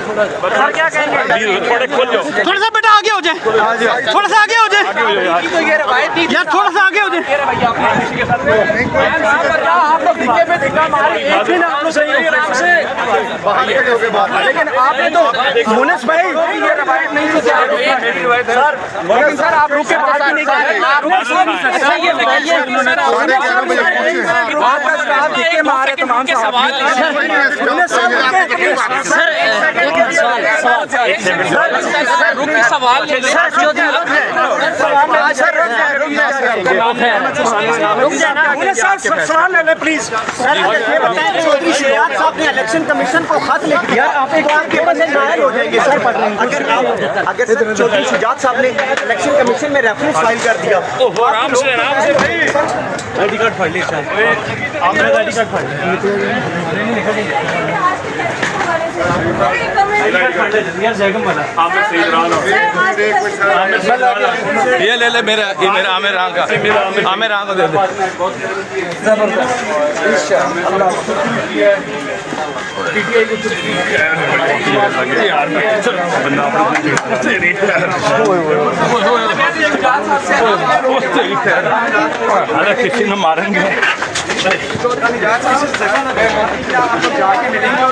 Sir क्या कहेंगे? थोड़ा सा बेटा आगे हो जाए, थोड़ा सा आगे हो जाए यार, थोड़ा सा आगे हो जाए। आप लोग धिक्के पे धिक्का मारे, एक दिन आप लोग सही आराम से, लेकिन आपने तो मुनिस भाई ये रवायत नहीं थी सर, लेकिन सर आप रुक के बात भी नहीं करते, आप धिक्के मारे तमाम सवाल। सवाल ले ले प्लीज। ये बताएं, चौधरी शुजात साहब ने इलेक्शन कमीशन को खत लिख दिया, आप एक बार के बंदे नाराज हो जाएंगे सर। अगर सर चौधरी शुजात साहब ने इलेक्शन कमीशन में रेफरेंस फाइल कर दिया, आराम से भाई, आईडी कार्ड फाइल आपने आईडी कार्ड फाइल ये ले ले मेरा, ये मेरा आमिर राम का, आमिर राम को दे दे। अरे किसी ने मारेंगे। जाके मिलेंगे और